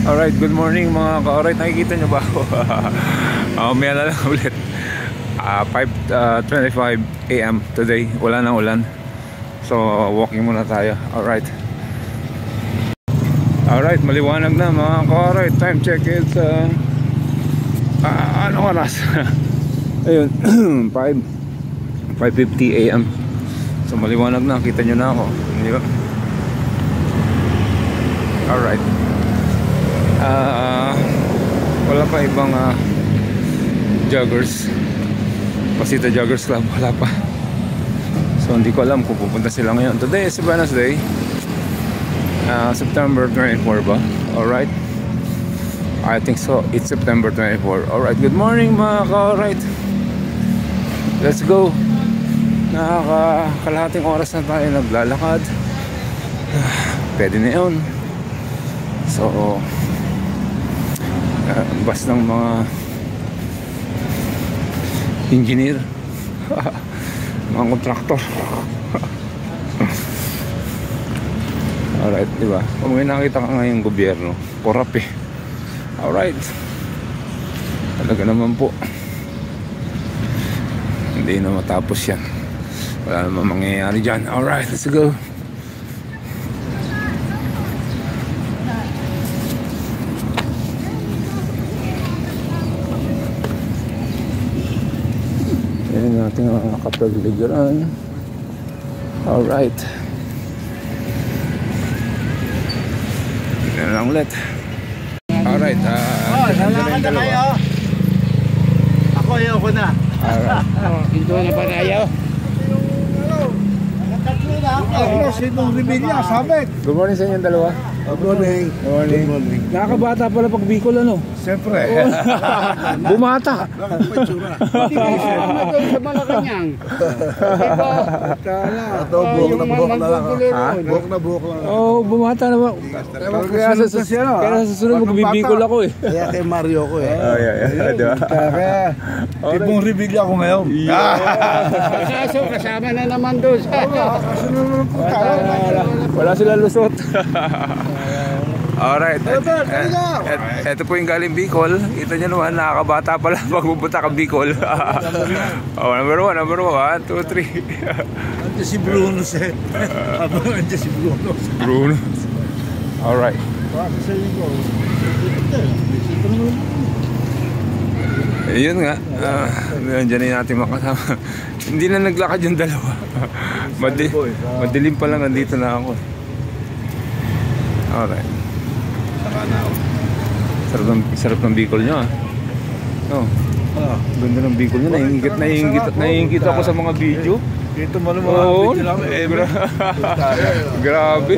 Alright, good morning mga ka-alright. Nakikita nyo ba ako? May lang ulit. 5:25 AM today. Wala nang ulan. So, walking muna tayo. Alright. Alright, maliwanag na mga ka-alright. Time check is anong oras? Ayun, 5:50 AM. So, maliwanag na. Kita nyo na ako. Hindi ba? Alright. Wala pa ibang joggers. Pasita Joggers Club, wala pa. So hindi ko alam kung pupunta sila ngayon. Today is Wednesday, September 24 ba? Alright, I think so, it's September 24. Alright, good morning mga ka-alright. Let's go. Nakakalahating oras na tayo naglalakad. Pwede na yun. So bus ng mga engineer, mga kontraktor. Alright, diba? Kung may nakita ka ngayong gobyerno, korap eh. Alright, talaga naman po, hindi na matapos yan. Wala naman mangyayari dyan. Alright, let's go. Natin ang kapag-ligaran. Alright, yan lang ulit. Alright, lalakad na kayo. Ako ayoko na. Alright. Dito na pa tayo. Sinong Revilla, sabit. Good morning sa inyong dalawa. Good morning. Good morning. Nakakabata pala pag Bicol, ano? Siyempre. Bumata. Hindi kayo na doon sa Malacanang. Diba? Buhok na buhok na lang. Buhok na buhok lang. Oo, bumata na ba? Kaya sa susunod magbibicol ako eh. Kaya kay Mario ko eh. Diba? Kaya tipong Revilla ko ngayon. Kaso kasama na naman doon. Wala sila lusot. Alright, ito po yung galing Bicol. Ito nyo naman, nakakabata pala pag pupunta ka Bicol. Number 1, 1, 2, 3. Andiyan si Bruno eh. Andiyan si Bruno. Alright. Yun nga, nandiyan na natin makasama. Hindi na naglakad yung dalawa. Madilim pa lang, nandito na ako. Alright. Sarap ng Bicol nyo ah. Oh, ganda ng Bicol nyo. Naiingit ako sa mga video. Dito mo naman mga video lang. Grabe.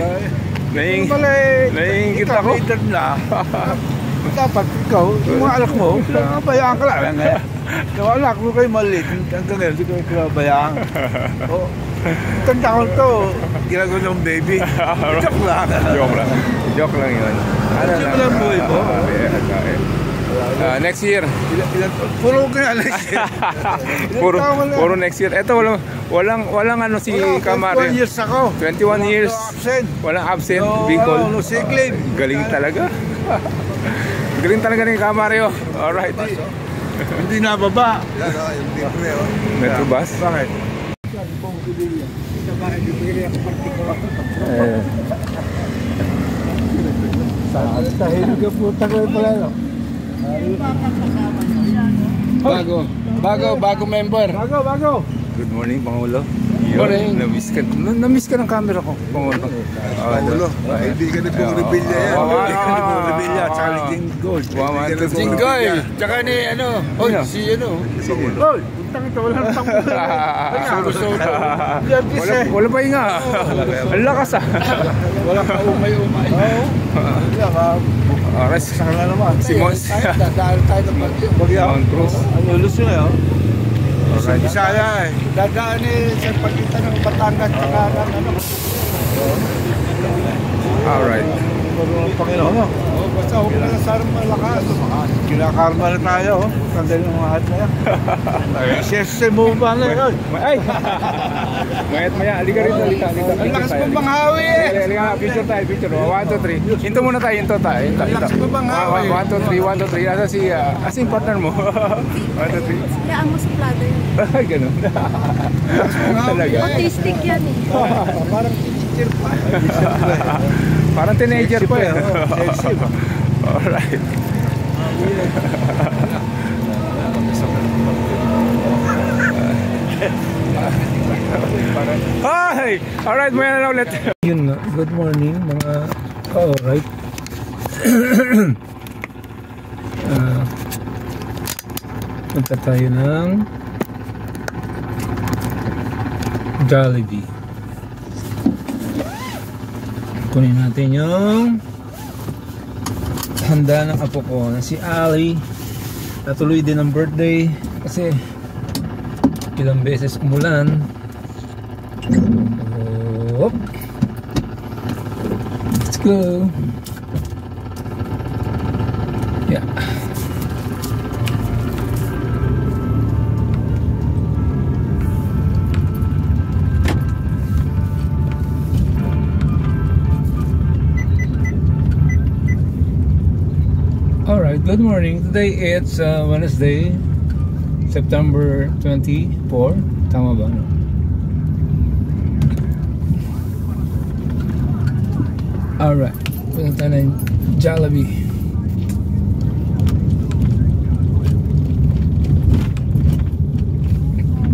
Naiingit ako. Dapat ikaw, yung mga alak mo, pinabayaan ka lang. Yung alak mo kayo maliit, hanggang ngayon, hindi kayo pinabayaan. Tanda ko ito, ginagawa ng baby. Joke lang. Joke lang yun. Joke lang buhay mo. Next year. Puro ka na next year. Puro next year. Ito walang ano si Kamari. 21 years ako. 21 years. Walang absent. Bicol. No sick leave. Galing talaga. Galing talaga ni Kamario. Alright. Hindi nababa. Metro bus? Bakit? Tahimik ka puta ko pala no? Bago member. Bago. Good morning, Pangulo. Morning. Na-miss ka ng camera ko, Pangulo. Paulo, kaibigan ni Pong Revilla yan. Kaibigan ni Pong Revilla at saka ni Jing Gold. Jinggoy. Tsaka ni ano. Si ano. Gold, puntang ito, wala nang tampo. Wala pa nga. Ang lakas ah. Wala pa umay-umay. Rest Saka na naman. si Mons. Dadaan tayo ng bagyo. Mount Cruz. Ano, Luzon na yun? Bisaya eh. Dadaan sa pagitan ng Batangas tsaka ano. Alright. Panginoon mo. Basta huwag na sana malakas. Kinakarma na tayo. Sandali ng mga hat na yan. Siyempre mo ba na yun? Ay! Mayat maya, halika rin, halika. Ang lakas mo bang hawi eh! Halika, picture tayo, picture. 1, 2, 3. Hinto muna tayo, hinto tayo. Ang lakas mo bang hawi? 1, 2, 3, 1, 2, 3. Asa si, yung partner mo? 1, 2, 3. Kaya mo suplado yun. Ay, ganun. Talaga. Autistic yan eh. Parang teacher pa. Parang teenager pa eh. Sensitive. Alright. Hi! Alright, maya na ulit. Yun nga, good morning mga alright. Punta tayo ng Jollibee. Kunin natin yung handa ng apo ko na si Ali. Natuloy din ang birthday kasi ilang beses umulan. Oh. Let's go. Yeah. Alright, good morning. Today it's Wednesday, September 24. Tama ba? No? Alright, punta tayo ng Jollibee.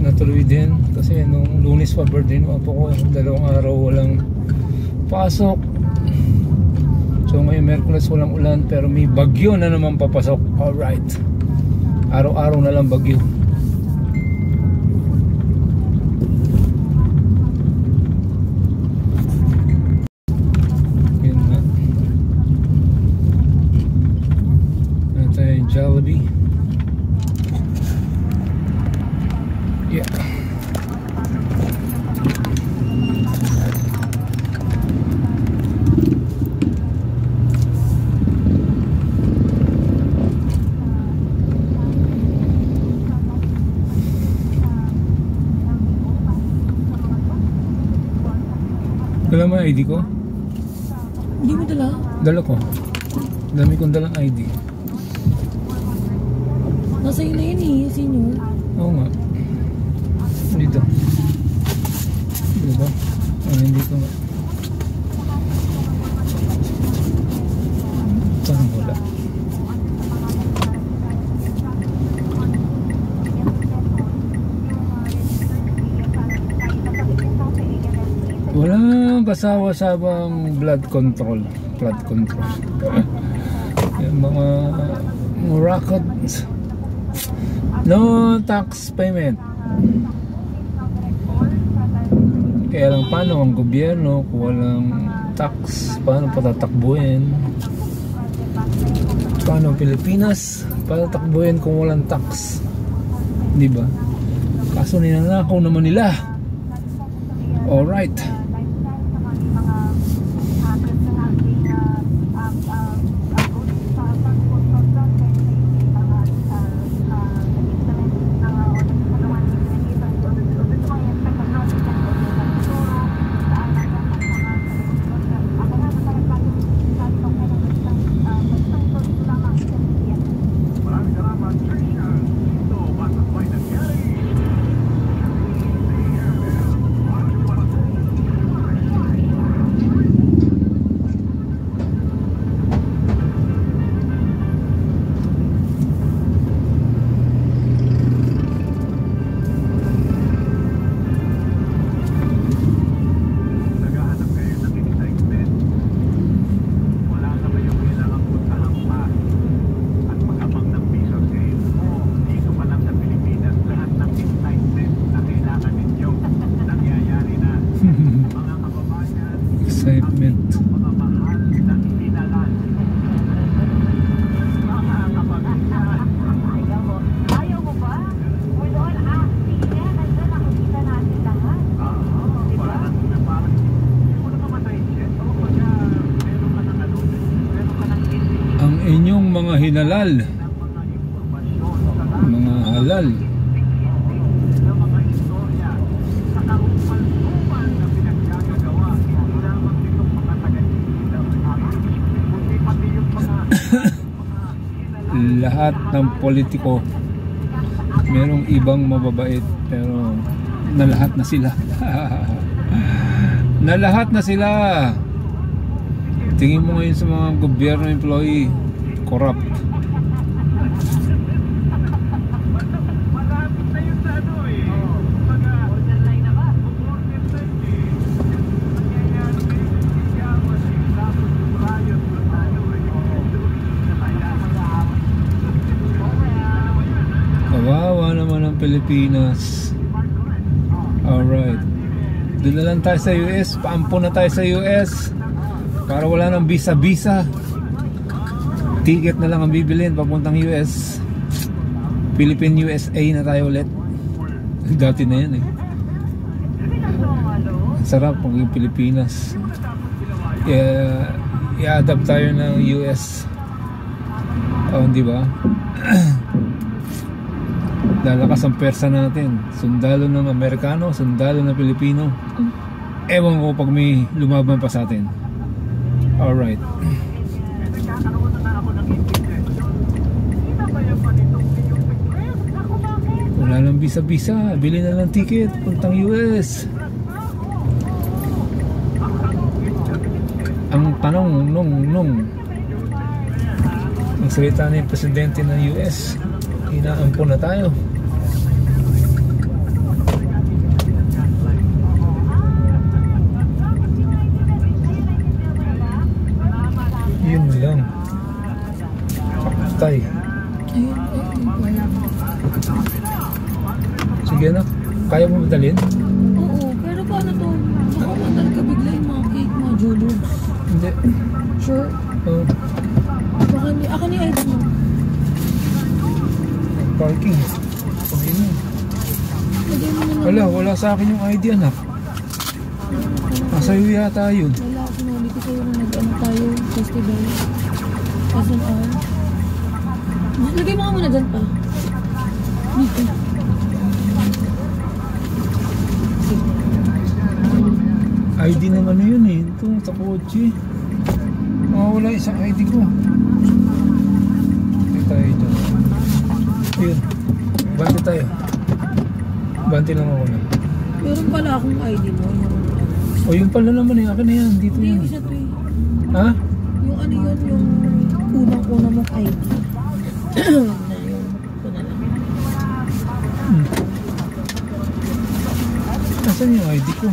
Natuloy din kasi nung Lunes pa birthday no po ko, 2 araw walang pasok. So ngayon Merkules walang ulan pero may bagyo na naman papasok. Alright, araw-araw na lang bagyo. Yun nga. Ano tayo, Jollibee. Yeah. Dala mo ID ko? Hindi mo dala? Dala ko. Dami kong dalang ID. Nasa iyo na yun eh, senior. Oo nga. Dito. Diba? Hindi ko nga. Saan wala? Walang kasawa-sabang blood control. Yung mga records. No tax payment. Kaya lang paano ang gobyerno kung walang tax? Paano patatakbuhin? Paano ang Pilipinas patatakbuhin kung walang tax? Diba? Kaso ninanakaw naman nila. Alright. inyong mga hinalal, mga halal. Lahat ng politiko merong ibang mababait, pero na lahat na sila. Na lahat na sila. Tingin mo ngayon sa mga gobyerno employee, corrupt. Kawawa naman ang Pilipinas. Alright, doon na lang tayo sa US. Paampo na tayo sa US para wala nang visa-visa. Ticket na lang ang bibilin papuntang US. Philippine USA na tayo ulit. Dati na yan eh. Ang sarap pag yung Pilipinas. I-adapt tayo ng US. Oh, di ba? Lalakas ang persa natin. Sundalo ng Amerikano, sundalo ng Pilipino. Ewan ko pag may lumaban pa sa atin. Alright. Wala nang visa-visa. Bili na lang ticket puntang US. Ang tanong nung ang salita ng presidente ng US, inaampon na tayo. Yun lang. Patay. Sige na. Kaya mo madalhin? Oo, pero paano to? Baka madal ka bigla yung mga cake, mga jologs. Hindi. Sure? Oh, Baka ako ni ID mo. parking. Pwede na. Lagay mo na lang. Wala, wala sa akin yung ID, anak. Nasa'yo yata yun. Wala ako na ulit kayo na nag-ano tayo, festival. SNR. Lagay mo nga muna dyan pa. Dito. ID ng ano yun eh. Ito, sa kotse. Wala isang ID ko. Hindi tayo dyan. Yun. Bante tayo. Bante lang ako na. Meron pala akong ID mo. O yung pala naman eh. Akin na yan. Dito Hindi yan. yung isa to eh. Ha? Yung ano yun, yung unang-una mong ID. Na yun. Ito na lang. Nasaan yung ID ko?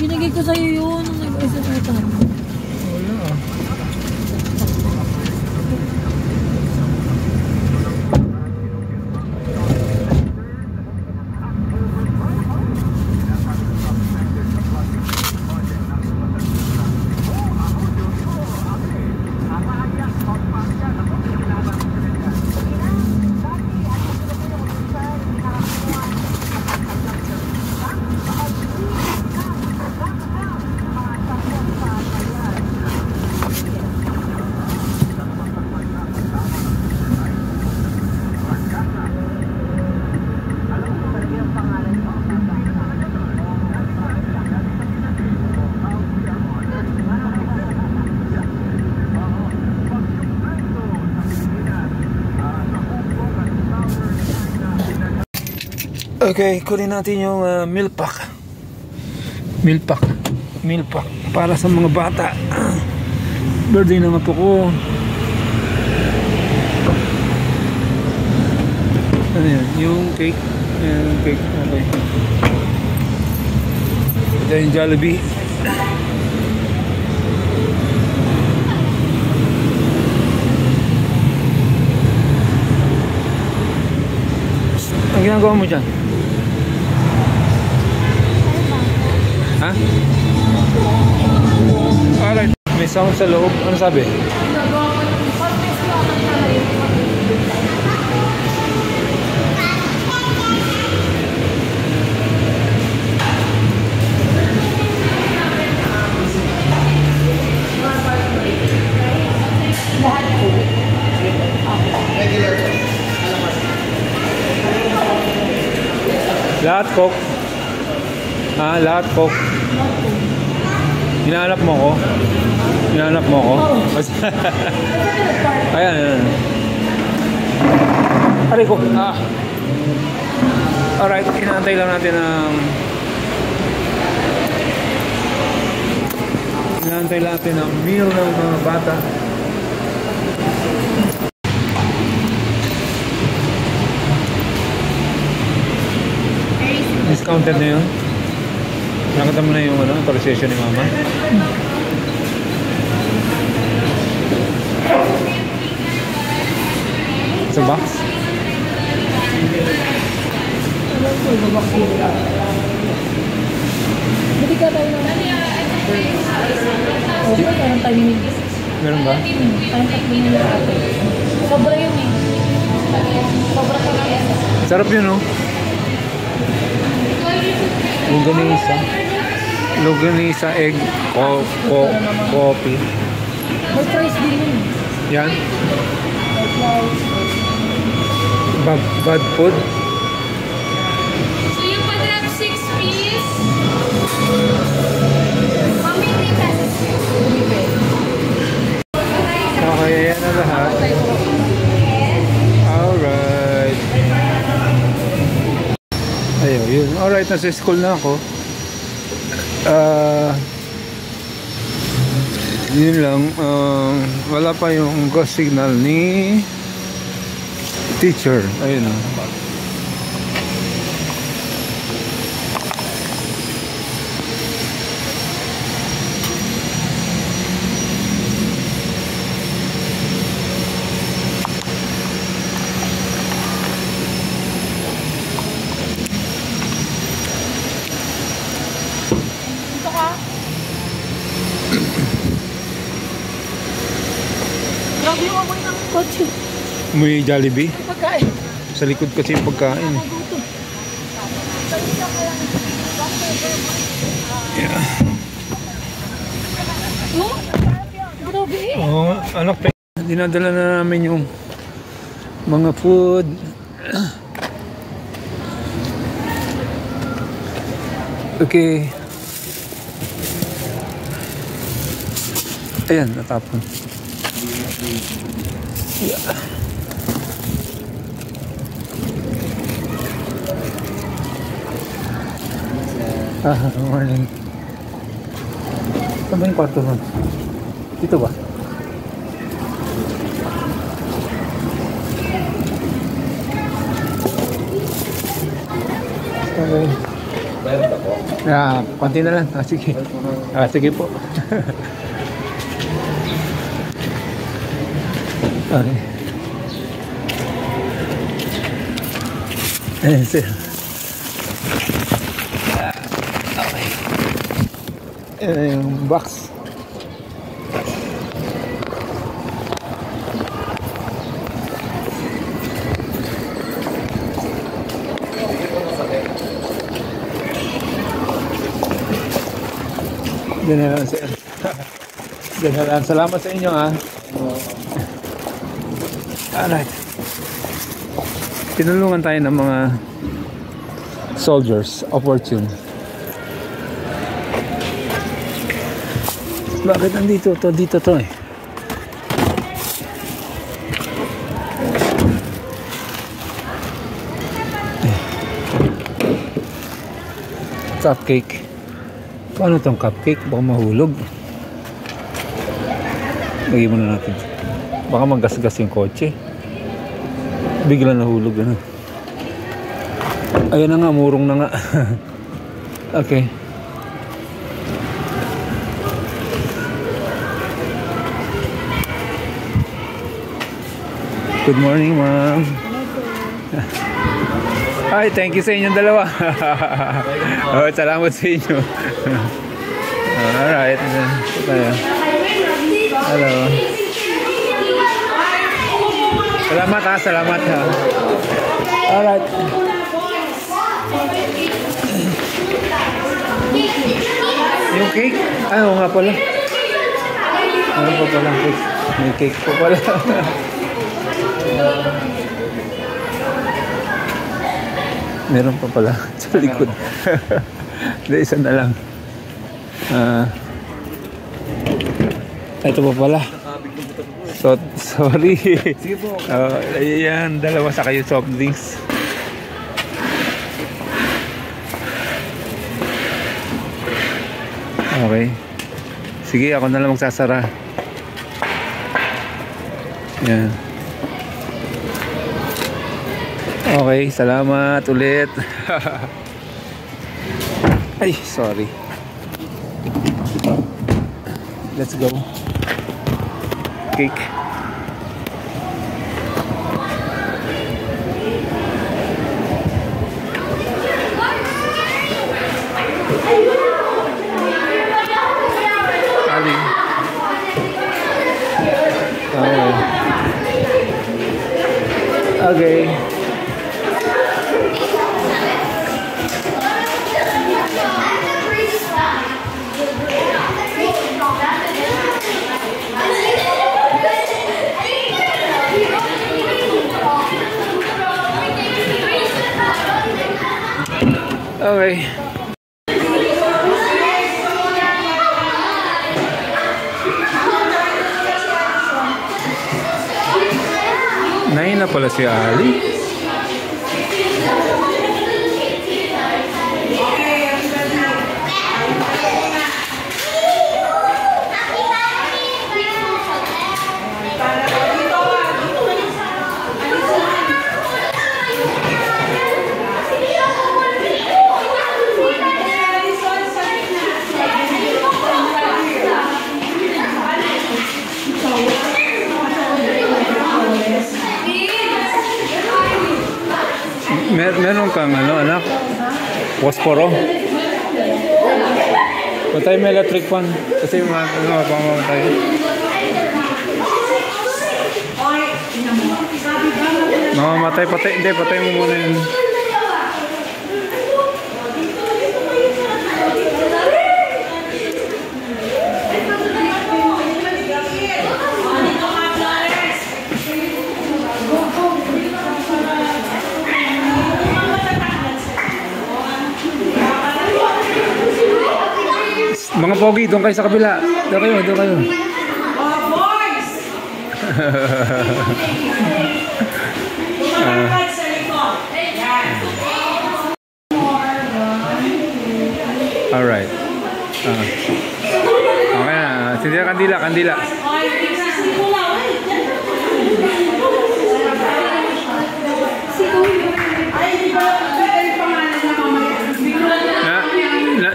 Binigay ko sa'yo yun nung nag-SNR tayo. Wala ah. Okay, kunin natin yung milk pack. Milk pack para sa mga bata. Birthday ng apo ko. Ano yan? Yung cake. Yung cake. Okay. Ito yung Jollibee. Ang ginagawa mo dyan? Ha? Alright. May sound sa loob. Ano sabi? Lahat po. Lahat Coke. Lahat Coke. Hinahanap mo ko? Hinahanap mo ko? Ayan, ayan. Aray ko. Alright, inaantay lang natin ang... Inaantay lang natin ang meal ng mga bata. Discounted na yun. Nakita mo na yung authorization ni Mama. Sa box? Buti ka tayo naman. Oo, parang tayo minigis. Meron ba? Parang 3 minutes ate. Sobra yun eh. Sobra ka na yan. Sarap yun, no? Longganisa, egg, coffee. May price din yun. Yan. Bad food. So you would have 6 piece. How many pesos? Okay, yan na lahat. Alright. Ayun, yun. Alright, nasa school na ako. Yun lang. Wala pa yung ghost signal ni teacher. Ayun o. Grabe yung amoy ng kotse. May Jollibee. Pagkain. Sa likod kasi yung pagkain. Yeah. Oh, grabe eh. Oo, anak, dinadala na namin yung mga food. Okay. Ayan, natapon. Yeah. Morning. Saan ba yung kwarto nun? Dito ba? Okay. Konti na lang. Sige. Sige po. Okay. Ayan, sir. Okay. Ayan yung box. Diyan na lang, sir. Diyan na lang. Salamat sa inyo, ha. Alright. Tinulungan tayo ng mga soldiers of fortune. Bakit nandito to? Dito to eh. Cupcake. Paano tong cupcake? Baka mahulog. Lagay muna natin. Baka magasgas yung kotse. Bigla nahulog na. Ayun na nga, murong na nga. Okay. Good morning, ma'am. Ay, thank you sa inyong dalawa. Oh, salamat sa inyo. Alright. Hello. Salamat ha, salamat ha. Alright. Yung cake? Ay, oo nga pala. Ano pa pala cake? May cake pa pala. Meron pa pala sa likod. Hindi, isa na lang. Ito pa pala. So, sorry. Sige po. Ayan, dalawa sa kayo soft drinks. Okay. Sige, ako na lang magsasara. Yan. Okay, salamat ulit. Ay, sorry. Let's go. Cake. Ali. Okay. Okay. Nain na pala si Ali. Meron kang ano, anak? Posporo? Patay may electric fan. Kasi mamamatay. Mamamatay, patay. Hindi, patay mo muna yun. Mga pogi, doon kayo sa kabila. Doon kayo, doon kayo. Boys! Sa likod. Alright. Okay na. Sige, kandila, kandila.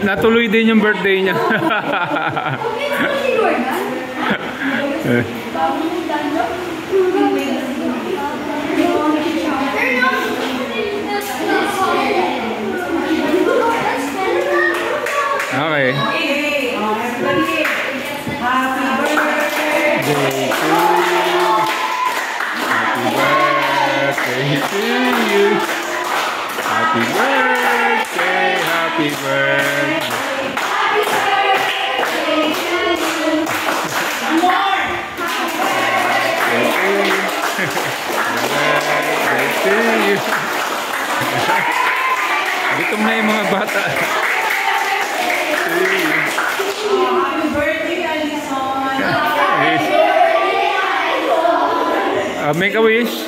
Natuloy din yung birthday niya. Okay. Happy birthday to you. Happy birthday, happy birthday. Gutom na yung mga bata. Happy birthday, Alison. Make a wish.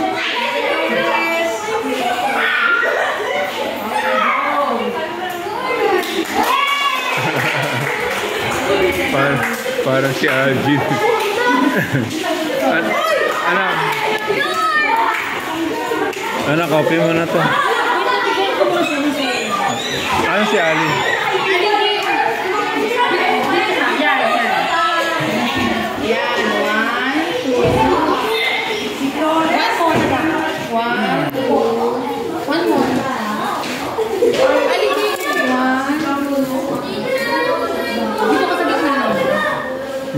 Parang si Ajin. Anak, copy mo na to. Ano si Ali?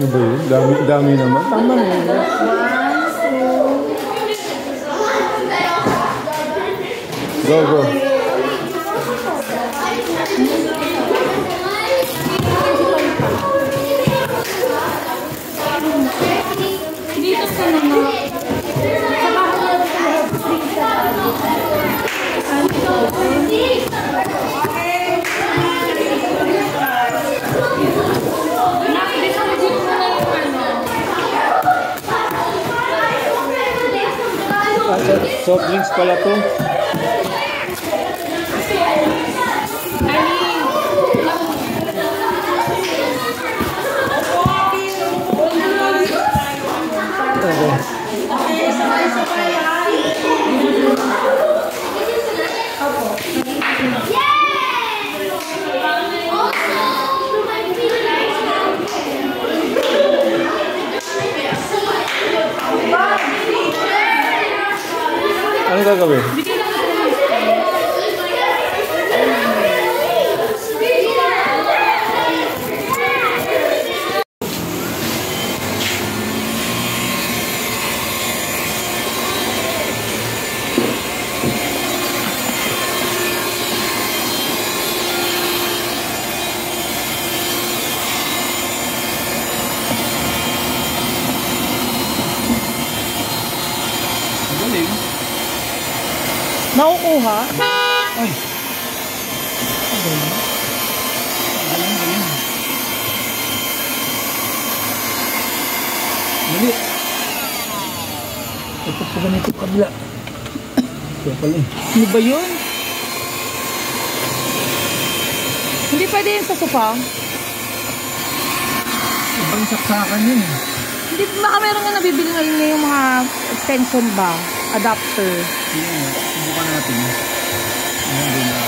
Ano ba yun? Dami naman. Tama na yun. Go, go. Dito ka naman. Sa bahay. Soft drinks pala to. Ano gagawin? Galing. Nakukuha? Ay. Galing. Mali. Ito po ganito kabila. Ito pala eh. Ano ba yun? Hindi pwede yun sa sofa? Ibang saksakan yun. Hindi baka meron nga nabibili ngayon na yung mga extension ba? Adapter. Subukan natin. Ayan din na.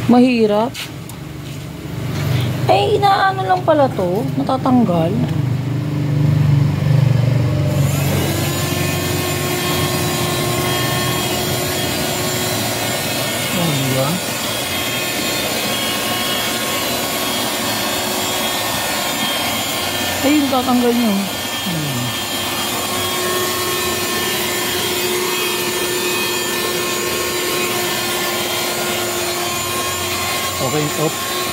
Mahirap. Ay, inaano lang pala to. Natatanggal. Diba? Ayun, tatanggal nyo. Okay, off.